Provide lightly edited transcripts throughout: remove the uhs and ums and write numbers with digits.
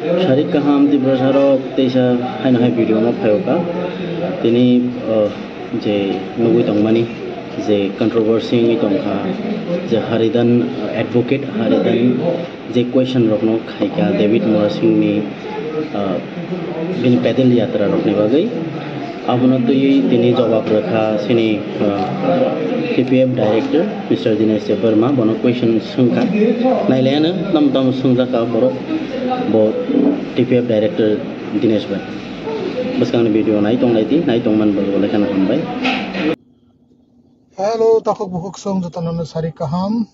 Sharik Kaham di Brasaro Tesa Hainahai video ma Payoka Tini je Nugui Tongmani je controversy Tongka je Haridan advocate Haridan je question Rokno Kaika David Morrison ni Bini Pedal Yatra Rokne Bagai Abunatui Tini Jawab Rakha Sini TPF Director Mr. Dinesh Verma Bono question Sungka Nailana Nam Tam Sungzaka Borok Bo TPF Director Dinesh Bhai Baskan video nai tong man bol boleh kan hambai Hello takok bukuk song jotanan Sharik Kaham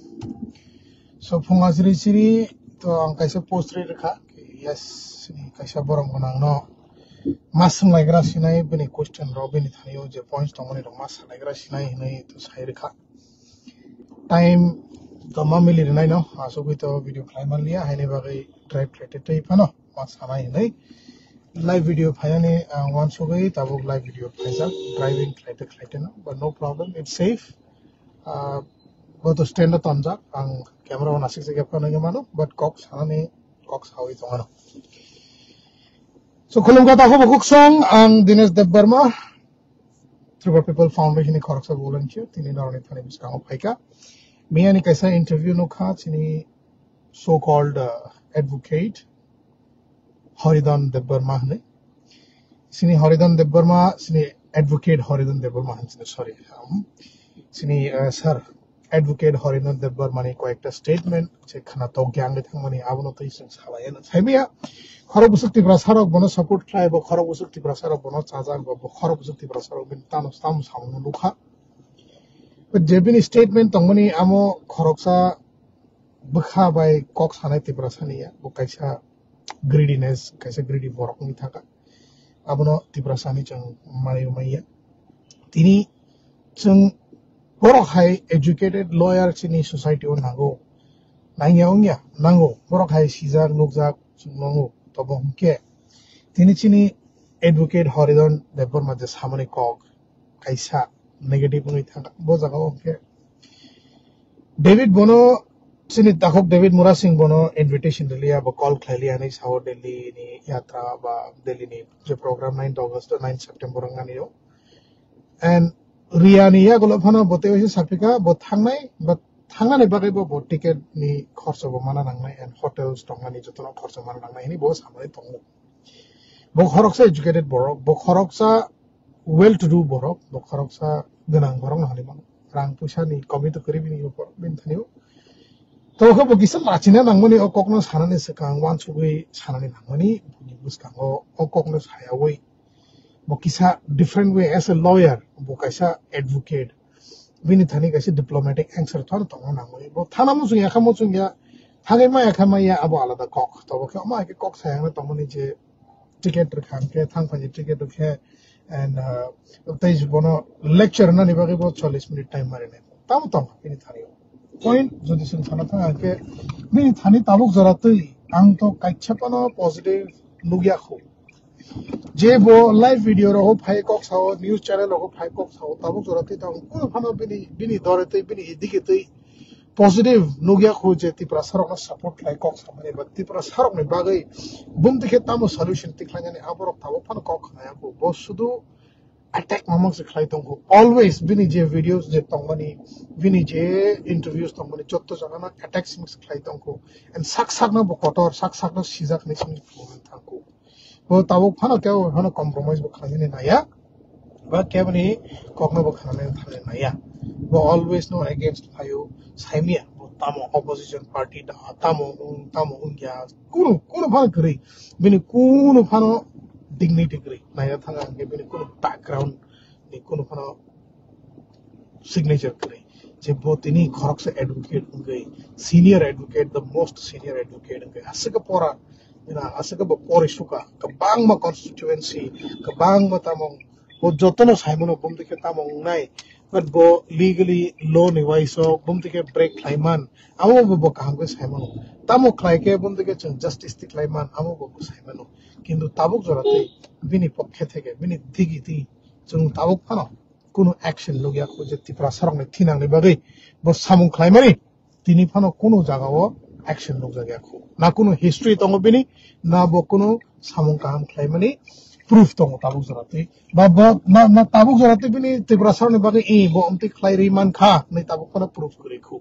so phungazri siri to ang kaisa post re rekha yes ni kaisa borong gonang no masung laigra sinai bini question ro bini thaniyo je points tongmani ro mas laigra sinai nei to sai rekha time gama mili nai no aso to video climber liya haine bagai drive related tai phano mas sanai nei live video phayane one so gai tabuk live video phaisa driving related no but no problem it's safe both stand up on jack ang camera on asik se gap na mano but cox hanane cox hawi tongano so khulum kata ho bukuk song ang Dinesh Dev Verma Tribal People Foundation ni khoroksa volunteer tini naroni thani biskang phaika me ani kaisa interview no kha chini so called advocate Haridan Dev Verma hne sini Haridan Dev Verma sini advocate Haridan Dev Verma sorry sini sir advocate Haridan Dev Verma ni ko ekta statement je khana to gyang le thangmani abono to ising salayana thaimia khorok busukti brasarok bono support khai bo khorok busukti brasarok bono chajang bo khorok busukti brasarok bin tano stam samu lukha but jebini statement tongmani amo khoroksa bukha bai kok sanai ti brasania bo kaisa greediness kaisa greedy borok ni thaka abono ti brasani chang mari maiya tini chung borok hai educated lawyer chini society on nango nangya nango borok hai sijak nukjak nango tobong ke tini chini advocate Haridan Dev Verma je samane kok kaisa negative ni thaka bo jaga ke David Bono sini takok David Morrison Bono invitation liya ba call khaliya nei sawo Delhi ni yatra ba Delhi ni je program 9 August 9 September ngani yo and Riani ya golo phana bote hoise sapika bo thangnai but thangane bagai bo ticket ni khorcha bo mana nangnai and hotels tongani jotona khorcha mana nangnai ni bo samai tongo bo khoroksa educated borok bo khoroksa well to do borok bo khoroksa ganang borok na halima rang puisa ni commit kori bini upor bin thaniyo to ko bo kisam machina nangmani o kokno sanane sekang wan chugui sanane nangmani buni buskango o kokno sayawoi bo kisa different way as a lawyer bo kaisa advocate bini thani kaisa diplomatic answer thar tongo nangmani bo thana mo chung yakha mo chung ya thage ma yakha ma ya abo alada kok to bo ma ke kok sayang na tongmani je ticket rakhan ke thang phani ticket rakhe and tai bono lecture na ni bagi bo 40 minute time mare ne tam tong bini thani point jodi sun thana thanga ke bini thani tabuk jaratui ang to kaichapano positive lugya kho जे वो live video रहो फाइ कॉक साओ news channel रहो फाइ कॉक साओ ताबुक जरते ता को फानो बिनी दरते बिनी इदिकेते पॉजिटिव नुगिया खोजे ति प्रसारक सपोर्ट लाइक कॉक सामने बत्ती प्रसारक ने बागै बुम दिखे तामो सॉल्यूशन तिखलाने आबरक ताबो फानो कॉक खाया को बो सुदु अटैक मामक से खलाई तंगो ऑलवेज बिनी जे वीडियोस जे तंगमनी बिनी जे इंटरव्यूज तंगमनी चत्तो जगाना अटैक्स मिक्स खलाई तंगो एंड साक न बकटर साक न सिजाक निसिम थांको bo tabuk phano keo phano compromise bo khane na ya ba kebani kokno bo khane thane na ya bo always no against phayo saimia bo tamo opposition party da tamo ungya kuno phano kri bini kuno phano dignity kri na ya thanga ke bini kuno background ni kuno phano signature kri je bo tini khoroksa advocate ungai senior advocate the most senior advocate ungai asika pora asaka bo porisuka kabang ma constituency kabang ma tamong bo jotono saimono bum dike tamong nai but bo legally law ni waiso bum dike break klaiman amo bo kaham ke saimono tamo klai ke bum dike chung justice ti klaiman amo bo saimono kintu tabuk jorate bini pokkhe theke bini digiti chung tabuk phano kuno action logya khoje ti prasarong ne thinang ne bagai bo samung klaimani tini phano kuno jagao action nuk jagya khu na kuno history tongo bini na bo kuno samung kaham khlaimani proof tongo tabuk jarati ba na tabuk jarati bini Tripura saroni bage bo amti khlairi man kha nei tabuk kana proof kori khu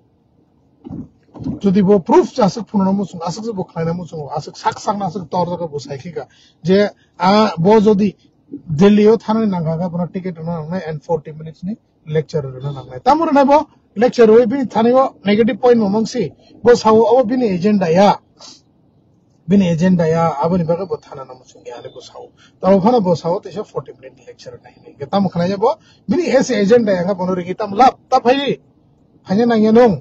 যদি বো proof আসক ফুননো মুসুং আসক যে বো খাইনা মুসুং আসক সাক সাক আসক তর জায়গা বো সাইকিকা যে বো যদি দিল্লিও থানে নাগাগা বনা টিকেট না না এন্ড 40 মিনিটস নি লেকচার না না তামুর না বো লেকচার ওই বি থানেও নেগেটিভ পয়েন্ট মমংসি বো সাও ও বিনি এজেন্ডা ইয়া আবনি বাগে বো থানা না মুসুং ইয়ালে বো সাও তাও ফানা বো সাও তেসা 40 মিনিট লেকচার নাই নি গতাম খানা যাবো বিনি এসে এজেন্ডা ইয়া বনো রে গিতাম লাভ তা ভাই হানে না ইয়ানং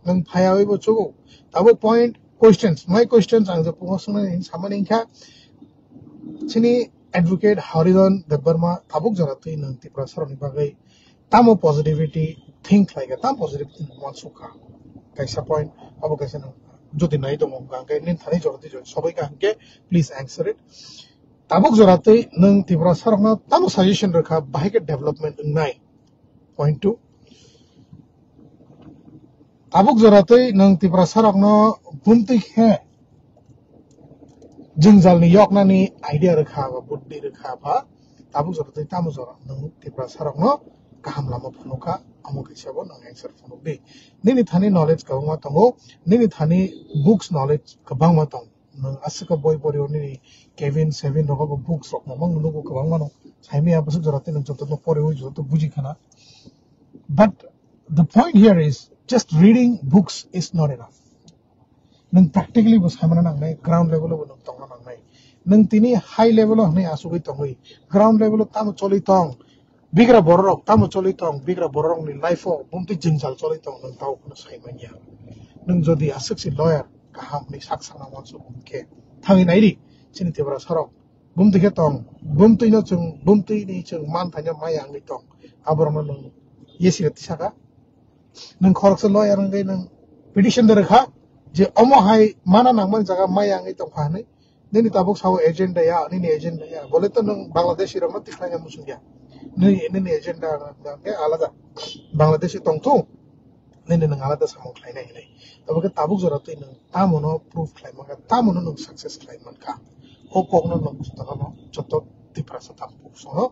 nang phayawai bo chugo tabo point questions my questions ang je pungosuna in samaningkha chini advocate Haridhan Debbarma tabuk jaratui nang Tripura saroni bagai tamo positivity think like tam positivity mansuka kaisa point abo kaisa nang jodi nai to mong gang nin thani jorati jo sobai ka hanke please answer it tabuk jaratui nang Tripura sarona tamo suggestion rakha bahike development nai point 2 tabuk jaratui nang Tripura sarakno bumti khe jingjal ni yokna ni idea rakha ba buddhi rakha ba tabuk jaratui tamu jara nang Tripura sarakno kaham lama phunuka amu kaisabo nang answer phunukbi nini thani knowledge kabangma tongo nini thani books knowledge kabangma tong nang asika boy poriyo ni Kevin Sevin rogo books rok mamang nugo kabangma no saimi abasuk jaratui nang joto no poriyo joto buji khana but the point here is just reading books is not enough. Nang practically bus hamana nang nai ground level lo nang tong nang nai. Nang tini high level lo nai asugoi tongoi. Ground level lo tamu choli tong. Bigra borok tamu choli tong. Bigra borok ni life o bumti jingjal choli tong nang tau kono sai manya. Nang jodi asuk si lawyer kaham ni saksa na wansu bumke. Thangi nairi chini Tripura sarok. Bumti ke tong. Bumti no chung bumti ni chung man thanya mayang ni tong. Aborong nang yesi gati saka. nang khoroksa lawyer ngai nang petition de rakha je omo hai mana nang man jaga mayang ei tong phane nini tabuk sawo agenda ya bole to nang bangladeshi ro mat tikhlanya musungya nini agenda ke alada bangladeshi tong tu nini nang alada samong khlaina hinai tabuk tabuk jora tu nang tamono proof khlaima ka tamono nang success khlaiman ka o kokno nang pustaka no joto Tripura sa tampuk so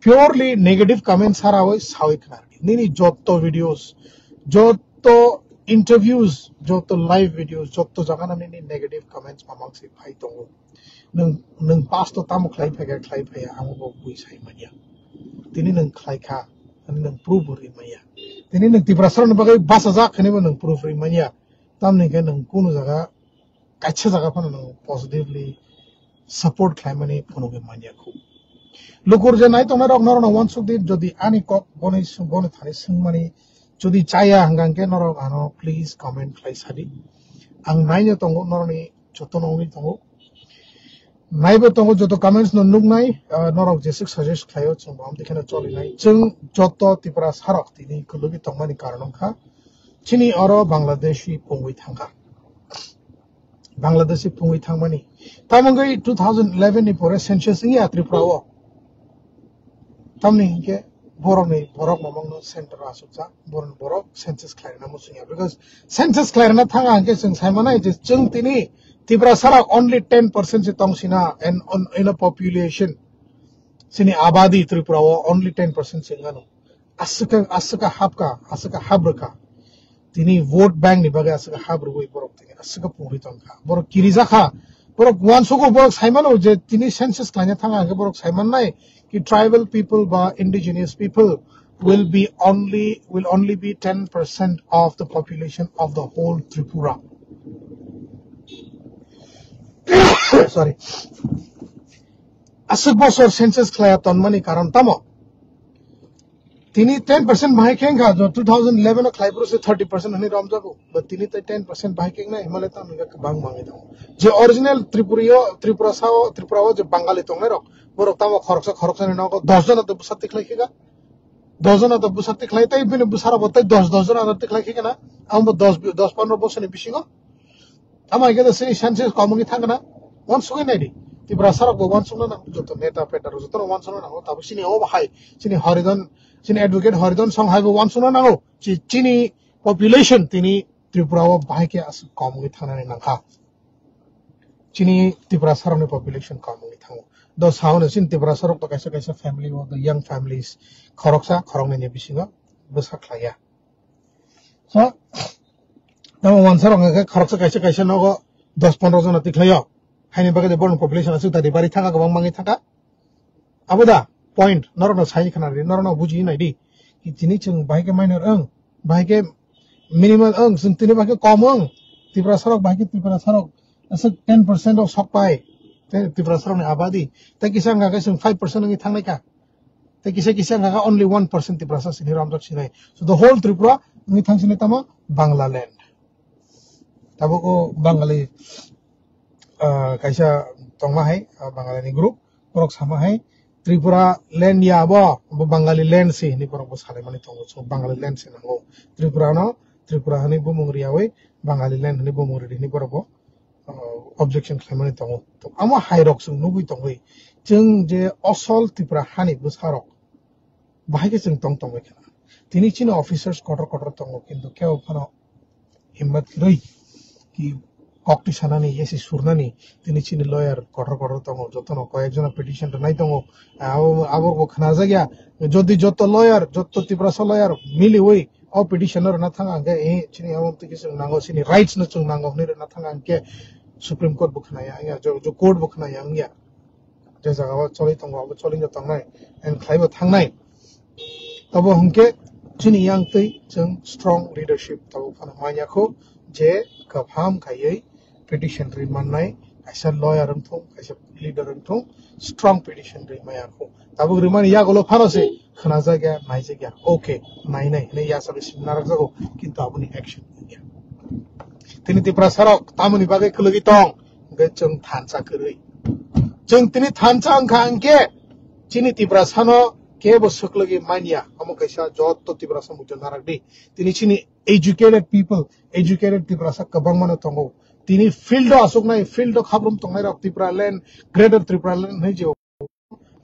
purely negative comments are always sawi khnargi nini joto videos joto interviews joto live videos joto jagana nini negative comments mamang si phai tongo nang past to tamu khlai phaya amu bo bui sai mania tini nang khlai kha nang proof ri mania tini nang Tripura saron bagai basa ja khane bo nang proof ri mania tam ne ke nang kuno jaga kacha jaga phana nang positively support khlai mani phono ge mania khu lukur je nai tona rok norona wansuk di jodi ani kok bone thani singmani jodi chaya hangang ke norok ano please comment khlai sadi ang nai ne tongo noroni joto nongi tongo nai bo tongo joto comments no nuk nai norok jesik suggest khlayo chung bam dikhana choli nai chung joto Tripura sarok tini kulugi tongmani karanong kha chini oro Bangladeshi pungui thangka Bangladeshi pungui thangmani tamangai 2011 ni pore census ingia Tripura wo tamni ke borok mamang no center asukja borok census khlaina musunya because census khlaina thanga ke sing saimana je chung tini Tripura sarak only 10% se tongsina and in a population sini abadi Tripura wo only 10% singano asuka habrka tini vote bank ni baga asuka habru goi borok tini asuka puri tongka borok kirija kha borok wansoko borok saimano je tini census khlaina thanga ke borok saiman nai ki tribal people ba indigenous people will only be 10% of the population of the whole Tripura. Sorry. Asuk bosor census khlaya tonmani karon tamo. Tini 10% bhaiking ka jo 2011 khlaipro se 30% hani ramjago but tini 10% bhaiking na Himalaya tam ga bang mangi dam. Je original Tripura wo je Bangali tongne rok borok tamo khoroksa ni nago 10 jon to busati khlaikega 10 jon to busati khlaitai bine busara botai 10 jon to khlaikega na am 10 15 বছর ni bisingo ama ge se census komungi thangna one sugai nai di Tripura sarak go one sungna na joto neta peta joto one sungna na tabu sini o bahai sini Haridhan sini advocate Haridhan song hai go one sungna na go chini population tini Tripura o bahike as community thana nangka chini Tripura sarong population community thango do saun sin Tripura sarong to kaisa family o the young families khoroksa khorong ne bisinga busa khlaya so tamo wan sarong ga khoroksa kaisa no go 10-15 jon ati khlayo haini bagade born population asu tadi bari thanga gabang mangi thanga abuda point norno sai khana ri norno buji nai di ki chini chung bahike minor bahike minimal sun tini bahike common Tripura sarong bahike Tripura sarong asa 10% of supply Tripura sarong ni abadi ta kisang ga sung 5% ngi thangnai ka ta kisang ga only 1% Tripura sa sini ramjak sinai so the whole Tripura ngi thang sinai tama Bangla land tabo ko Bangali kaisa tongma hai Bangali group porok sama hai Tripura land ya bo Bangali land si ni porok bo sale mani tongo so Bangali land si nango Tripura hani bo mungri awe Bangali land hani bo mungri ni porok bo objection claimani tongo to amo hairok sung nugui tongoi jeng je asol Tripura hani bo sarok bahike jeng tong tongoi kana tini chini officers kotor tongo kintu keo phano himmat roi ki kokti sanani yesi surnani tini chini lawyer kotor tongo jotono koyekjona petition to nai tongo abor ko khana jagya jodi joto lawyer joto Tripura lawyer mili oi o petitioner na thanga ge e chini amon ti kisung nango sini rights na chung nango ni na thanga ke supreme court bukhna ya jo court bukhna ya ngya je jaga wa choli tongo abo choli ja tangnai and khlaibo thangnai tabo hunke chini yang tei chung strong leadership tabo phana manya kho je kapham khayei petition ri mannai kaisa lawyer ang thong kaisa leader ang thong strong petition ri maya kho tabo ri man ya golo phano se khana jagya nai jagya okay nai ne ya sabe similar jago kintu abuni action ya tini Tripura sarok tamuni bagai khulugi tong ge chung thancha khurui chung tini thancha ang khangke chini Tripura sano ke bo suklogi mania amo kaisa jot to Tripura samu jonarak di tini chini educated people educated Tripura sa kabang mano tongo tini field asuk nai field khabrum tongnai rok Tripura land greater Tripura land hai je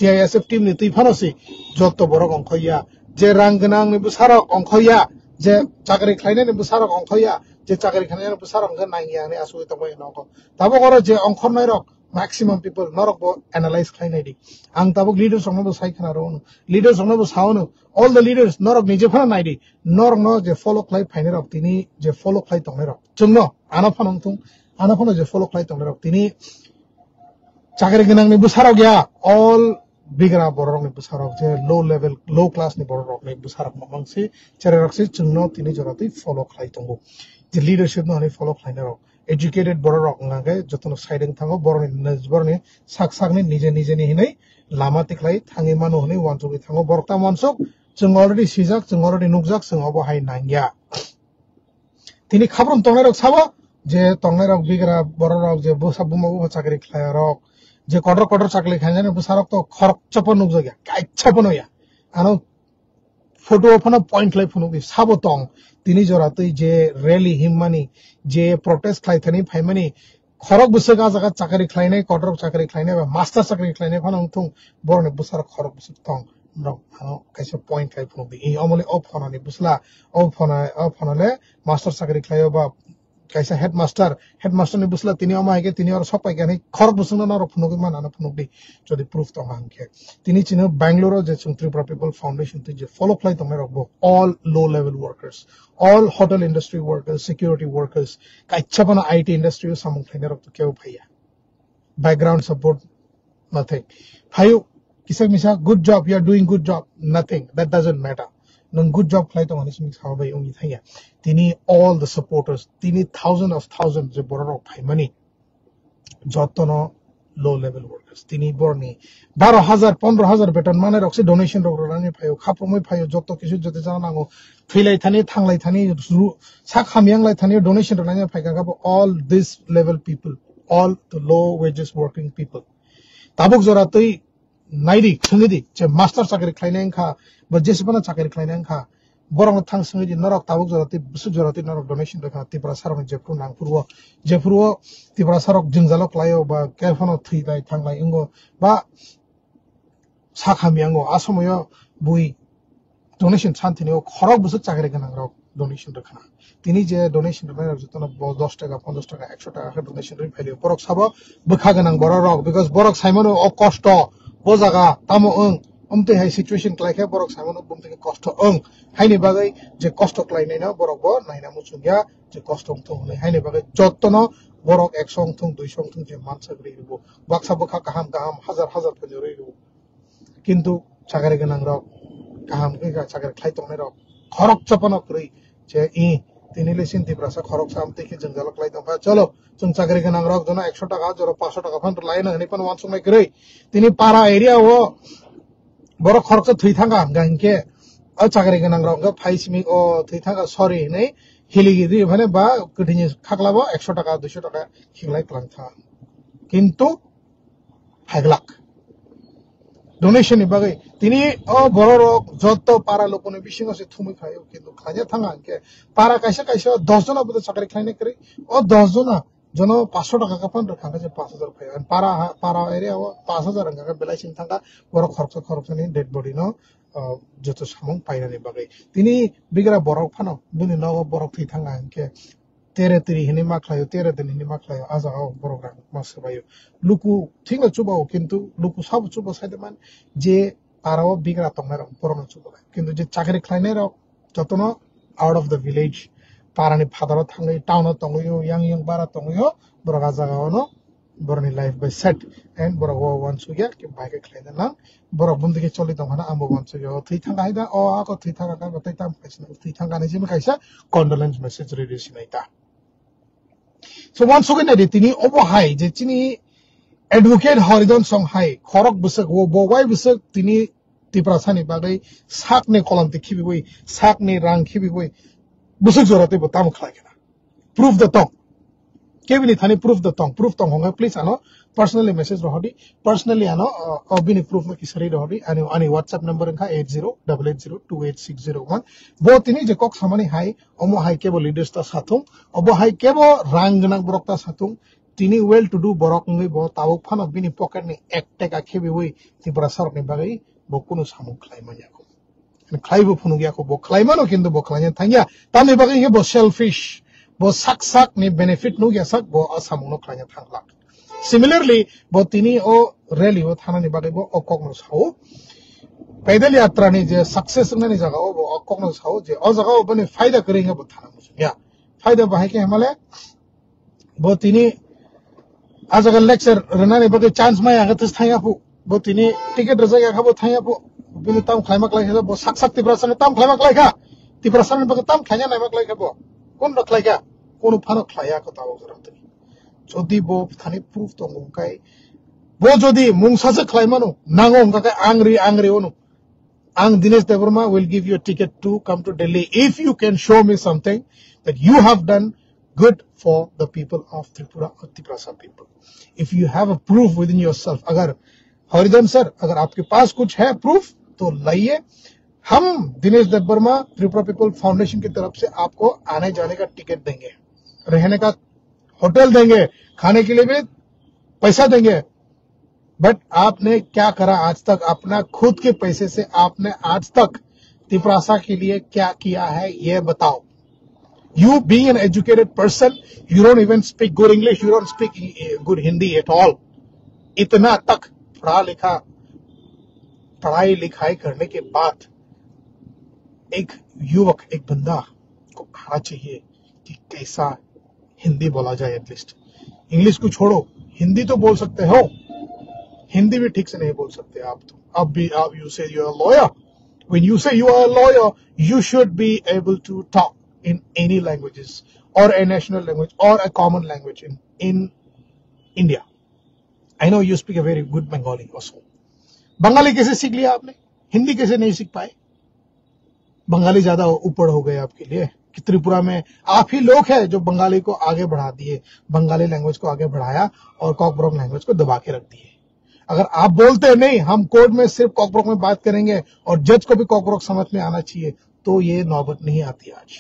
TISF team ni tui phanosi jot to borok ongkhoya je ranggnang ni busarok ongkhoya je chakri khlainai ni busarok ongkhoya je chakri khlainai ni busarok ga nangya ni asu tongoi noko tabo goro je ongkhornai rok maximum people norok bo analyze khlainai di ang tabuk leaders ongno bo sai khana ro leaders ongno bo saono all the leaders norok nije phana nai di norok no je follow khlai phainai rok tini je follow khlai tongnai rok chungno ana phanong tung ana phano je follow khlai tongnai rok tini chakri gnang ni busarok ya all bigra borok ni busarok je low level low class ni borok ni busarok mamangsi chererok se chungno tini jorati follow khlai tongo je leadership no ni follow khlai rok educated borok ngage jotono siding thango borni sakni nije ni hinai lama tiklai thangi mano hne wanchugi thango borok ta mansuk chung already sijak chung already nukjak chung obo hai nangya tini khabrum tongnai rok sabo je tongnai rok bigra borok je busabumo chakri khlai rok je kotor chakli khanjane busarok to khorok chapon nukjagya kai chapon ya ano photo phano point lai phunu gi sabo tong tini jora tui je rally himmani je protest khlai thani phaimani khorok busaga jaga chakari khlainai kotor chakari khlainai ba master chakari khlainai phano thung borne busar khorok busuk tong no ano kaisa point kai phunu gi amole op phona ni busla op phona le master chakari khlayo ba kaisa headmaster ni busla tini amai tini or sopai gani khorok busuna na phunu gi manana phunu gi jodi proof to mangke tini chino Bangalore je Tripura people foundation to je follow khlai to merok all low level workers all hotel industry workers security workers kaicha bana IT industry samung khlaine rok to keu phaiya background support nothing hayu kisak misa good job you are doing good job nothing that doesn't matter nung good job khlai to manis mix habai ongi thaya tini all the supporters tini thousands je borok phai mani jotono low level workers tini borni 12000 15000 beton mane rokse donation rok rani phayo khapomoi phayo joto kisu jote janango philai thani thanglai thani sak hamyang lai thani donation rani phaiga ga all this level people all the low wages working people tabuk jora tui nairi khungidi je master chakri khlaineng kha ba jesipana chakri khlaineng kha borong thang sungidi norok tabuk jorati busu jorati norok donation rekha Tripura sarok jepru nangpurwo Tripura sarok jingjalo klayo ba kelfono thui dai thanglai ingo ba sakhamiango asomoyo bui donation chantineo khorok busu chakri ganang rok donation रखना तिनी जे donation रखना जतन 10 টাকা 50 টাকা 100 টাকা donation रि फैलियो बरक साबो बखा गोनां बर रक बिकज बरक साइमनो अ कष्ट बो जागा तामो उमते हाय सिचुएशन क्लाइखे बरक साइमनो बुमते कष्ट हायनि बागै जे कष्ट क्लाइनाय ना बरक बो नायना मुसुगिया जे कष्ट उमतो होने हायनि बागै जतन बरक 100 थुं 200 थुं जे मानसा ग्रिबो बाक्सा बखा गाहाम गाहाम हजार हजार फजरै किन्तु सागरे गोनां रक गाहाम के सागरे क्लाइ तंनाय रक खरक चपन करै जे तिनीले सिन्ति प्रासा खरक सामते के जंगल क्लाइ दंफा चलो जों सागरे गोनां रक जना 100 টাকা जरो 500 টাকা फान लाइन हनै पन वानसुंनाय करै तिनी पारा एरिया वो बरक खरक थै थांगा गांके अ सागरे गोनां रक फाइसमि अ थै थांगा सरी नै हिलिगिरि माने बा गदिनि खागलाबो 100 টাকা 200 টাকা खिगलाय क्लां था किन्तु हागलाक डोनेशन बागै तिनी अ बर जत पारा लोकने बिसिङो से थुमै खायो किन्तु खाजा थांगा के पारा कैसे कैसे 10 जना बद सागरे खाइने करे अ 10 जना जनो 500 টাকা का फन रखा जे 5000 फायो पारा पारा एरिया 5000 रंगा बेलाइसिन थांगा बर खरच नि डेड बॉडी नो जतो सामं पाइनानि बागै तिनी बिगरा बरक फानो बुनि न बरक थै थांगा के तेरे तेरी हिने माखलायो तेरे दिन हिने माखलायो आजाओ बरग्रा मासबायो लुकु थिंग चुबाओ किन्तु लुकु सब चुबो साइदमान जे पाराओ बिगरा तंनार परम चुबो किन्तु जे चाकरी खलाइनाय र जतनो आउट अफ द विलेज पारानि फादार थाङै टाउन तंगयो yang बारा तंगयो बरगा जागावनो बरनि लाइफ बाय सेट एन्ड बरग वन सुगिया के बाइक खलाइना ना बरग बुन्दि के चलि दंहाना आमबो वन सुगिया थै थांगा हाइदा अ आको थै थांगा का बतै ताम फैसना थै थांगा नै जेम काइसा कन्डोलेन्स मेसेज रेडिसन आइता So once again, tini obo hai je tini advocate Haridon song hai khorok busak wo bowai busak tini tiprasani bagai sak ne kolam te khibi boi sak ne rang khibi boi busak jorate botam khlai kena proof the tongue kebini thani proof the tongue honga please ano personally message rohodi personally ano obini proof no kisari rohodi ani whatsapp number ka 8088028601 bo tini je kok samani hai omo hai kebo leaders ta sathung obo hai kebo rang ganak borok ta sathung tini well to do borok ngi bo taw phano bini pocket ni 1 টাকা khebi boi tibra sar ni bagai bo kuno samung khlai manya ko khlai bo phunu gya ko bo khlai mano kintu bo khlai thangya tami bagai ke bo selfish bo sak ni benefit nu gya sak bo asamung no khlai thangla similarly bo tini o rally o thana ni bagai bo okok no sao पैदल यात्रा ने जे success ने जगह वो अकोक न Sao जे और जगह बने फायदा करेंगे वो थाना मुझे या फायदा बाहे के हमले वो तिनी आज अगर लेक्चर रना ने बगे चांस में आगे तस थाया पु वो तिनी टिकट रजा या खबो थाया पु बिनु ताम खाइमक लाइ वो सक्सक तिब्रसन ताम खाइमक लाइ खा तिब्रसन बगे ताम खाया नाइमक लाइ खबो कोन रखलाइ का कोन फानो खाया को ताव जरत जदि वो थानी प्रूफ तो मुकाय वो जदि मुंगसासे खाइमानो नांगो उनका आंग्री ओनु Ang Dinesh Devarma will give you a ticket to come to Delhi if you can show me something that you have done good for the people of Tripura or Tiprasa people. If you have a proof within yourself, agar Haridhan sir, agar आपके पास कुछ है proof तो लाइए हम Dinesh Debbarma Tripura people foundation की तरफ से आपको आने जाने का टिकट देंगे रहने का होटल देंगे खाने के लिए भी पैसा देंगे बट आपने क्या करा आज तक अपना खुद के पैसे से आपने आज तक तिप्रासा के लिए क्या किया है ये बताओ you being an educated person you don't even speak good English you don't speak good Hindi at all इतना तक पढ़ाई लिखाई करने के बाद एक युवक एक बंदा को आना चाहिए कि कैसा हिंदी बोला जाए एटलीस्ट इंग्लिश को छोड़ो हिंदी तो बोल सकते हो हिंदी भी ठीक से नहीं बोल सकते आप तो अब you say you are a lawyer when you say you are a lawyer you should be able to talk in any languages or a national language or a common language in India I know you speak a very good Bengali also Bengali कैसे सीख लिया आपने हिंदी कैसे नहीं सीख पाए बंगाली ज्यादा ऊपर हो गए आपके लिए कि त्रिपुरा में आप ही लोग हैं जो बंगाली को आगे बढ़ा दिए बंगाली लैंग्वेज को आगे बढ़ाया और कॉकब्रोक लैंग्वेज को दबा के रख दिए अगर आप बोलते नहीं हम कोर्ट में सिर्फ कॉकब्रोक में बात करेंगे और जज को भी कॉकब्रोक समझ में आना चाहिए तो ये नौबत नहीं आती आज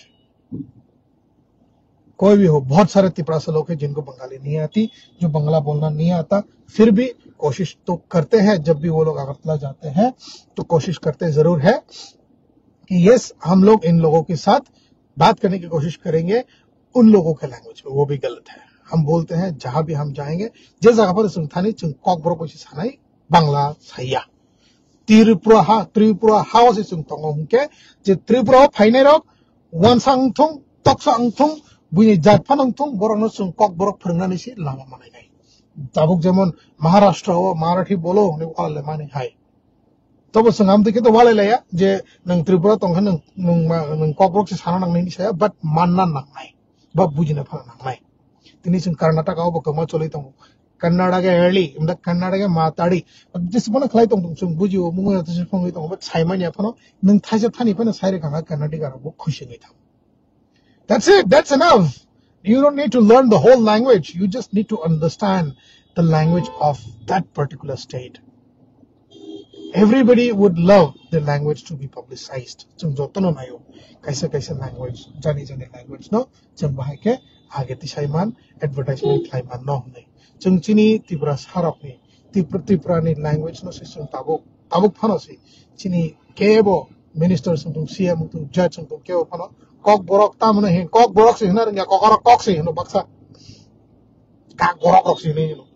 कोई भी हो बहुत सारे तिपरासा लोग हैं जिनको बंगाली नहीं आती जो बंगला बोलना नहीं आता फिर भी कोशिश तो करते हैं जब भी वो लोग अगरतला जाते हैं तो कोशिश करते जरूर है कि यस हम लोग इन लोगों के साथ बात करने की कोशिश करेंगे उन लोगों के लैंग्वेज में, वो भी गलत है। हम बोलते हैं जहां भी हम जाएंगे जिस जगह पर संथानी कॉकब्रो को सानाई बांग्ला साया त्रिपुरा हाउ से तंगो हुके जे त्रिपुरा फाइने रक वानसांग थुं तकसांग थुं बुनि जातफानंग थुं बरनो जों कॉकब्रो फोरोंनानै से लामा मानायनाय दाबुक जेमन महाराष्ट्र हो मराठी बोलो ने वाले माने हाय तब संगाम दिखे तो वाले लाया जे नंग त्रिपुरा तंग नंग कॉकब्रो से साना नांगनायनि साया बाट मानना नांगनाय बा बुजिना फा नांगनाय तिनि जों कर्नाटक आव बकमा चलै दं कन्नाडा के एर्ली इमदा कन्नाडा के माताड़ी जिसबन खलाय दं जों बुजियो मुंगा तसे फंगै दं बाट साइमानि आफानो नों थाइसे थानि फने साइरे खाना कर्नाटक आरो खुशिङै थां That's it. That's enough. You don't need to learn the whole language. You just need to understand the language of that particular state. Everybody would love the language to be publicized. Jung jotono nayo. Kaisa language, jani language no. Jung bahai ke आगे तिसाइमान advertisement खाइमान न हुने जों चिनी त्रिपुरा सारक नि त्रिपुरा नि language न system Tabuk फनसि चिनी केबो minister संतुं CM तुं जज संतुं केबो फनो कक बरक तामने हे कक बरक से हिना रंगा ककर कक से हिनो बक्सा का बरक से हिनो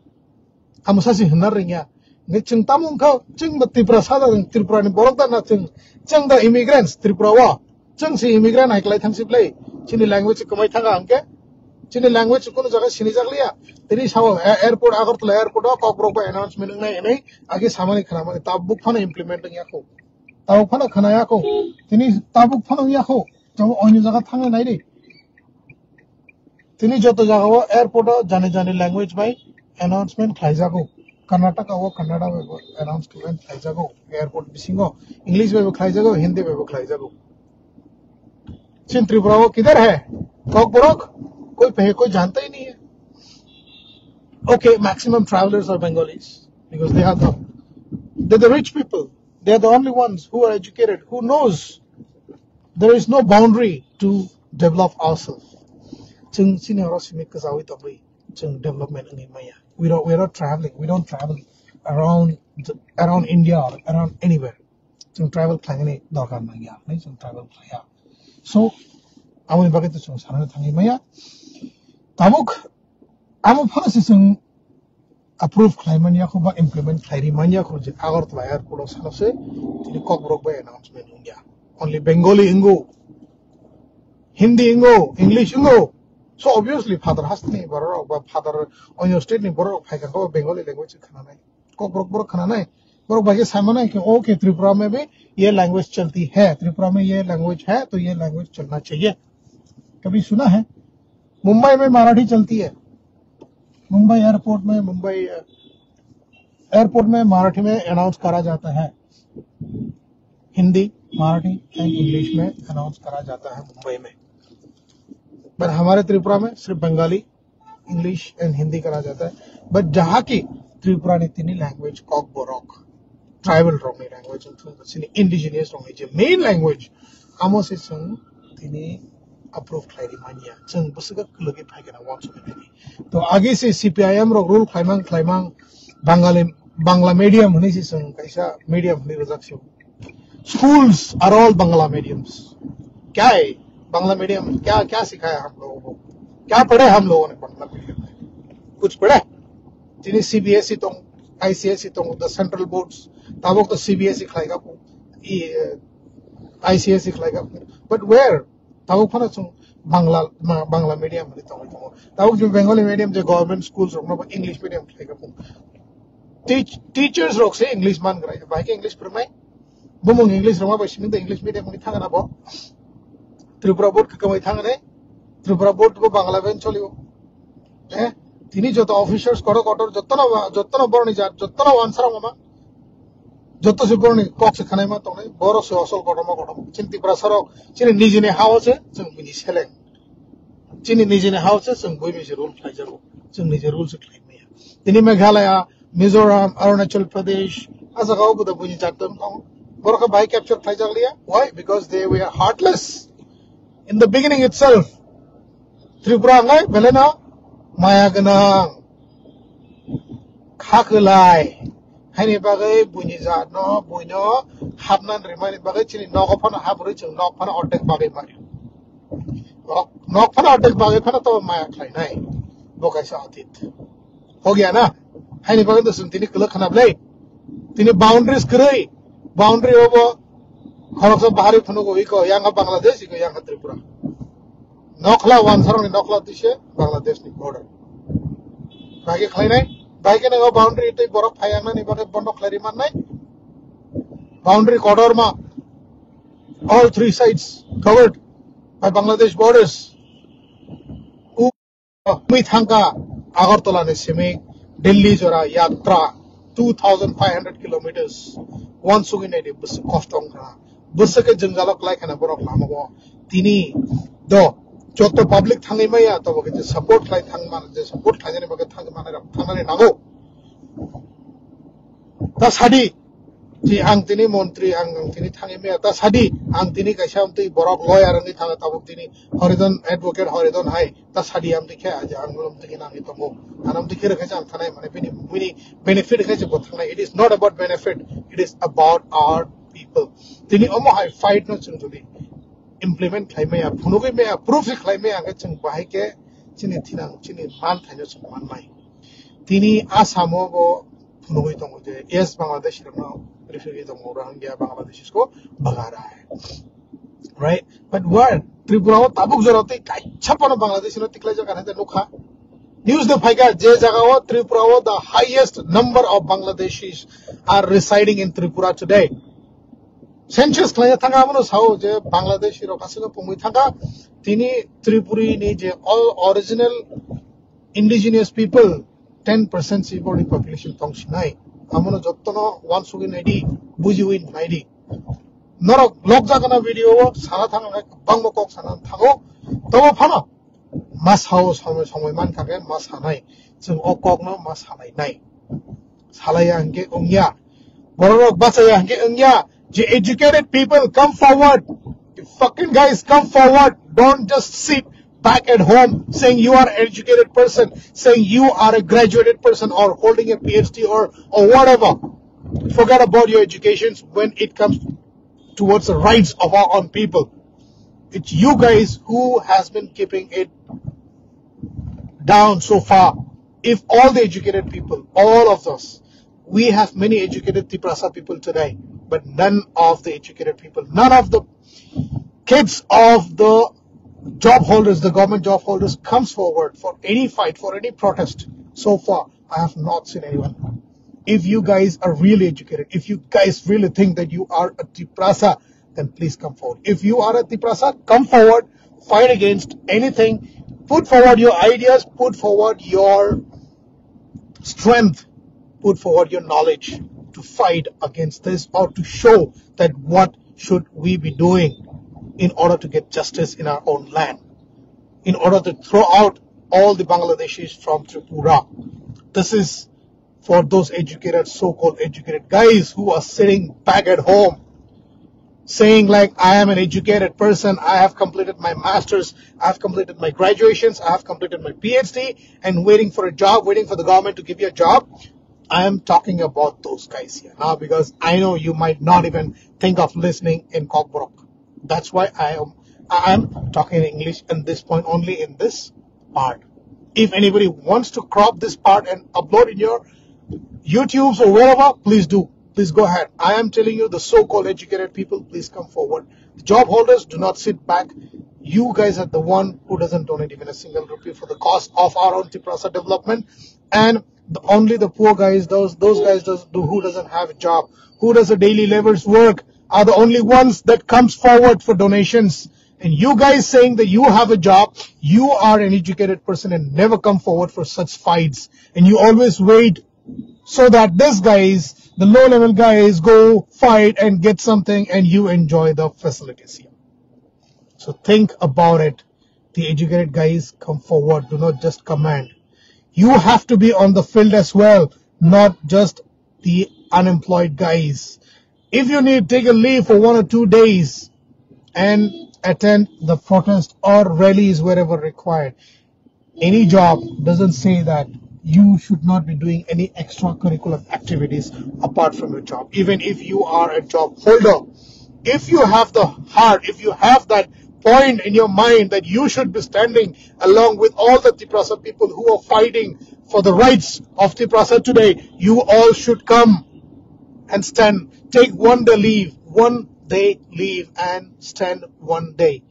आमुसा से हिना रंगा ने जों तामुं खौ जों त्रिपुरा सादा त्रिपुरा नि बरक दा ना जों दा इमिग्रेंट्स त्रिपुरा वा जों से इमिग्रेंट हाइक्लाय थांसिब्लै चिनी लैंग्वेज कमाय थांगा हमके चिनी लैंग्वेज को जगह सिनी जगलिया तेरी साव एयरपोर्ट अगरतला एयरपोर्ट कॉकब्रो को अनाउंसमेंट नहीं आगे सामान्य खाना ताबुक फन इम्प्लीमेंट याखौ ताबुक फन खानायाखौ तिनी ताबुक फन याखौ जब अन्य जगह थांगे नहीं रे तिनी जतो जगह एयरपोर्ट जाने लैंग्वेज बाय अनाउंसमेंट खाइजागौ कर्नाटक वो कन्नड़ा में अनाउंसमेंट खाइजागौ एयरपोर्ट बिसिंगो इंग्लिश में खाइजागौ हिंदी में खाइजागौ चिन त्रिपुरा वो किधर है कॉकब्रो कोई जानता ही नहीं है Okay, maximum travelers are Bengalis because they're the rich people. They're the only ones who are educated, who knows there is no boundary to develop ourselves. Development we're not traveling. We don't travel around India or around anywhere. Travel travel so I'm going to Tabuk I'm a approve Climania Kuba implement Clarimania Kuja Agar Flyer Kudos Hanose, Cockbroke by announcement India. Only Bengali Ingo, Hindi Ingo, English Ingo. So obviously Father Hastni, Barok, Father on your state in Borok, I can go Bengali language Kananai. Cockbroke Kananai. Borok by Samana, okay, Tripura maybe, ye language chalti hai, Tripura में ये language है तो ये language चलना चाहिए कभी सुना है मुंबई में मराठी चलती है मुंबई एयरपोर्ट में मराठी में अनाउंस करा जाता है हिंदी मराठी एंड इंग्लिश में अनाउंस करा जाता है मुंबई में पर हमारे त्रिपुरा में सिर्फ बंगाली इंग्लिश एंड हिंदी करा जाता है बट जहां की त्रिपुरा ने तीन लैंग्वेज कॉक बोरोक ट्राइबल रोंगनी लैंग्वेज इंडिजिनियस रोंगनी मेन लैंग्वेज आमो से संग तीन अप्रूव क्लाइरी मानिया जों बसगा लगे फाइगना वांस में तो आगे से सीपीआईएम रो रूल क्लाइमांग बांग्ला मीडियम होने से जों कैसा मीडियम होने रजाक्सो schools are all Bangla mediums क्या है बांग्ला मीडियम क्या सिखाया हम लोगों को क्या पढ़े हम लोगों ने बांग्ला मीडियम में कुछ पढ़े जिन्हें सीबीएसई तो आईसीएसई तो द सेंट्रल बोर्ड्स ताबोक तो सीबीएसई खलाएगा आईसीएसई खलाएगा बट वेयर ताबुक फना जों बांग्ला मीडियम में ताबुक जो बेंगली मीडियम जो गवर्नमेंट स्कूल्स रोकना इंग्लिश मीडियम खलाएगा टीचर्स रोक से इंग्लिश मान कराए भाई के इंग्लिश पढ़ाई बुमुंग इंग्लिश रोमा बसिमिं द इंग्लिश मीडियम में थांगा ना बो त्रिपुरा बोर्ड के कमाई थांगा ने त्रिपुरा बोर्ड को बांग्ला में चलियो हैं तिनी जो तो ऑफिसर्स करो कटर जत्तनो बरनी जा जत्तनो आंसर मामा जत्तो से बरनी कॉक से खाने में तो नहीं बोरो से असल कटम चिंती प्रसारो चिनी निजिने हाउस है जों बिनि सेलें चिनी निजिने हाउस है जों बयबो से रूल फ्लाइ जागो जों निजे रूल से क्लेम मैया तिनी मेघालय मिजोरम अरुणाचल प्रदेश आजागाव बुदा बुनि जातम दं बोरखा भाई कैप्चर फ्लाइ जागलिया why because they were heartless in the beginning itself Tripura ngai belena maya gana खाखलाय हाइनि बागै बुनि जात न बुइनो हाबनान रिमानि बागै चिनि नगफन हाबरै जों नगफन अटेक बागै मारि नॉक फना अटक बागे फना तो माया खाई नहीं वो कैसा आतित हो गया ना है नहीं बागे तो सुनती नहीं कल खाना बले तिने बाउंड्रीज करे बाउंड्री हो वो खरक से बाहरी फनो को इको यांगा बांग्लादेश इको यांगा त्रिपुरा नौखला वन सरंग नौखला दिशे बांग्लादेश नि बॉर्डर बागे खाई नहीं बागे ने बाउंड्री इतने बरफ फायांगा नहीं बागे बंदो खलरी मान नहीं बाउंड्री कॉर्डर में all three sides covered by Bangladesh borders. Umithanga Agartala ne seme Delhi jora yatra 2,500 kilometers. One sugine de bus kostong kana. Bus ke jangalok like kana borok lamago. Tini do joto public thangi maya to boke support like thang man je support thangane boke thang man thangane nago. Tas hadi जी आं तिनी मंत्री आं तिनी थांगे में आता सादी आं तिनी कैसे हम ती बरक लॉयर नहीं थांगा तब तिनी हरिदन एडवोकेट हरिदन हाय ता सादी हम दिखे आज आं हम तिनी नामी तो मो आनाम दिखे रखे जान थाने माने बिनी बिनी बेनिफिट रखे जो थांगा it is not about benefit it is about our people तिनी ओमो हाय फाइट न चुन जुदी इम्प्लीमेंट खाइ में फुनुगे में प्रूफ खाइ में आगे चुन बाहाय के चिनी थिना चिनी मान थानो चुन मान माय तिनी आसामो गो फुनुगे तो मुझे यस बांग्लादेश रनो refugee to Rohingya Bangladesh को भगा रहा है, right? But where Tripura वो ताबुक जरूरत है क्या पना बांग्लादेश ने तिकले जगह है तो नुखा news the फाइका जे जगह वो Tripura वो the highest number of Bangladeshis are residing in Tripura today. Census kaya thanga amano sao je Bangladeshi ro kasino pumui thanga tini Tripuri ni je all original indigenous people 10% civil population functionai. Amono jottono one sugin ID bujiwin ID noro log jagana video sana thanga bangmo kok sana thango tobo phano mas house samay man kage mas hanai chung okok no mas hanai nai salaya ange ongya borok bachaya ange ongya je educated people come forward, you fucking guys come forward, don't just sit back at home saying you are an educated person, saying you are a graduated person or holding a PhD or whatever. Forget about your education when it comes towards the rights of our own people. It's you guys who has been keeping it down so far. If all the educated people, all of us, we have many educated Tiprasa people today, but none of the educated people, none of the kids of the job holders, the government job holders comes forward for any fight, for any protest. So far, I have not seen anyone. If you guys are really educated, if you guys really think that you are a Tiprasa, then please come forward. If you are a Tiprasa, come forward, fight against anything, put forward your ideas, put forward your strength, put forward your knowledge to fight against this or to show that what should we be doing in order to get justice in our own land, in order to throw out all the Bangladeshis from Tripura. This is for those educated, so-called educated guys who are sitting back at home saying like, I am an educated person, I have completed my master's, I have completed my graduations, I have completed my PhD, and waiting for a job, waiting for the government to give you a job. I am talking about those guys here now because I know you might not even think of listening in Cockbrook. That's why I am talking in English at this point, only in this part. If anybody wants to crop this part and upload in your YouTubes or wherever, please do. Please go ahead. I am telling you, the so-called educated people, please come forward. The job holders, do not sit back. You guys are the one who doesn't donate even a single rupee for the cost of our own Tiprasa development. And only the poor guys, those guys who doesn't have a job, who does a daily labor's work, are the only ones that comes forward for donations. And you guys saying that you have a job, you are an educated person and never come forward for such fights. And you always wait so that this guys, the low-level guys, go fight and get something and you enjoy the facilities here. So think about it. The educated guys come forward. Do not just command. You have to be on the field as well, not just the unemployed guys. If you need, take a leave for 1 or 2 days and attend the protest or rallies wherever required. Any job doesn't say that you should not be doing any extracurricular activities apart from your job. Even if you are a job holder, if you have the heart, if you have that point in your mind that you should be standing along with all the Tiprasa people who are fighting for the rights of Tiprasa today. You all should come and stand. Take 1 day leave and stand 1 day.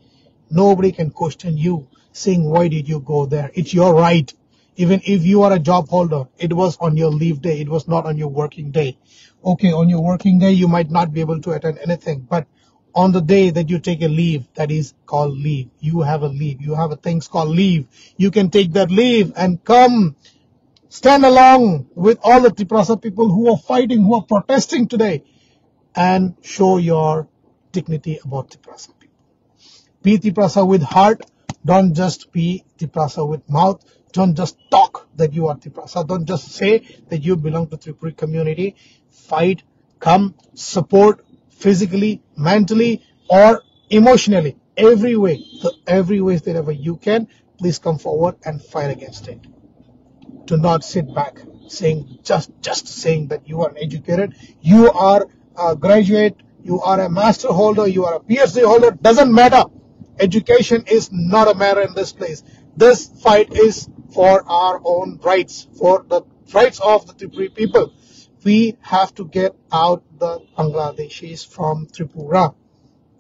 Nobody can question you saying, why did you go there? It's your right. Even if you are a job holder, it was on your leave day. It was not on your working day. Okay, on your working day, you might not be able to attend anything. But on the day that you take a leave, that is called leave. You have a leave. You have a thing called leave. You can take that leave and come stand along with all the Tiprasa people who are fighting, who are protesting today, and show your dignity about Tiprasa people. Be Tiprasa with heart. Don't just be Tiprasa with mouth. Don't just talk that you are Tiprasa. Don't just say that you belong to Tripuri community. Fight, come, support physically, mentally, or emotionally. Every way, every way wherever you can, please come forward and fight against it. Do not sit back saying just saying that you are educated, you are a graduate, you are a master holder, you are a PhD holder. Doesn't matter. Education is not a matter in this place. This fight is for our own rights, for the rights of the Tripuri people. We have to get out the Bangladeshis from Tripura,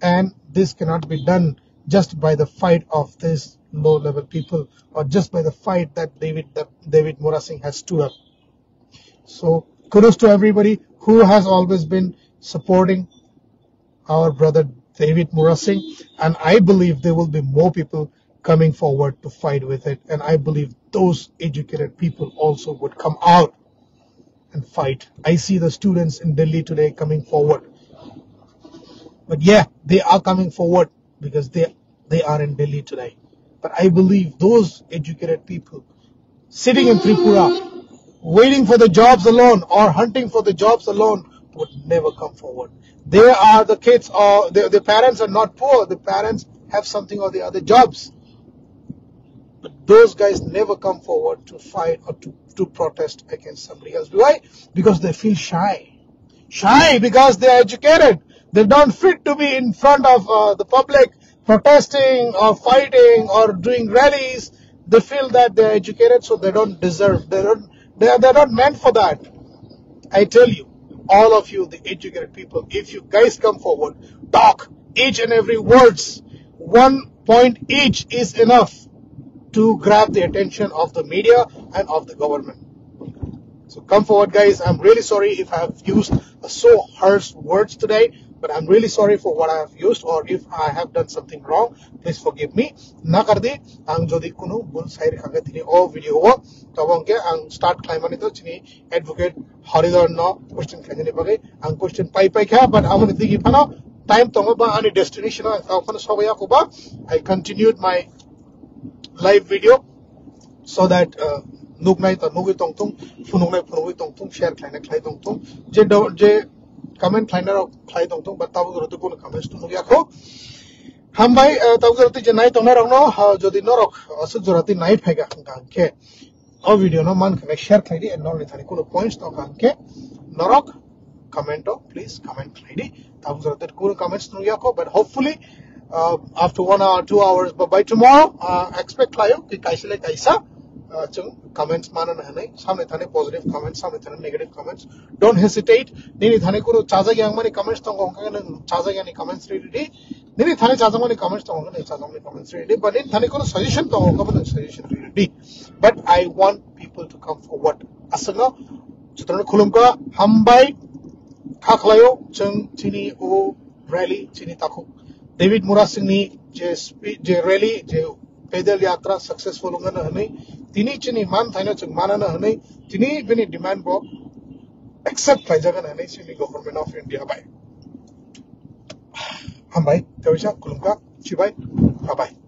and this cannot be done just by the fight of these low-level people, or just by the fight that David Murasing has stood up. So kudos to everybody who has always been supporting our brother David Murasing, and I believe there will be more people coming forward to fight with it, and I believe those educated people also would come out and fight. I see the students in Delhi today coming forward, but yeah, they are coming forward because they are in Delhi today. But I believe those educated people sitting in Tripura, waiting for the jobs alone or hunting for the jobs alone, would never come forward. They are the kids, or the parents are not poor. The parents have something or the other jobs. But those guys never come forward to fight or to protest against somebody else. Why? Because they feel shy. Shy because they are educated. They don't fit to be in front of the public protesting or fighting or doing rallies. They feel that they're educated, so they don't deserve. They're not meant for that. I tell you, all of you, the educated people, if you guys come forward, talk each and every words, 1 point each is enough to grab the attention of the media and of the government. So come forward, guys. I'm really sorry if I have used so harsh words today, but I'm really sorry for what I have used, or if I have done something wrong, please forgive me. Nakardi ang jodi kuno bul sair khaga tini o video ho tabongke ang start claimani to chini advocate Haridhar no question khajani bage ang question pai kha, but amani digi phano time tonga ba ani destination ang phano sobaya ko ba. I continued my live video so that nugnai ta nugi tongtung funungai tongtung share khlaina khlai tongtung je comment khlaina khlai tongtung but tabu goro tukun comments tu nugi akho hambai tabu goro je nai tongna rangno jodi norok asuk jorati nai phaiga gangke o video no man khame share khlai di and not thani kuno points to gangke norok comment please comment khlai di tabu jorati kuno comments tu nugi akho, but hopefully after 1 hour, 2 hours, but by tomorrow, expect klayo ki kaisile kaisa chung comments mana na hanai samne thane positive comments, samne thane negative comments. Don't hesitate. Nini thane kuro chaja gyang mani comments tong gong kan chaja gyang comments ready. Nini thane chaja mani comments tong gong chaja mani comments ready. But nini thane kuro suggestion tong gong kan suggestion ready. But I want people to come forward. Asanga chutran khulum ka hambai khaklayo chung chini o rally chini takhu David Murasing ni je rally je pedal yatra successful nga na hanai tini chini man thaina chung mana na hanai tini bini demand bo accept khai jaga na hanai chini government of India bai hambai tawisa kulumka chibai bye bye.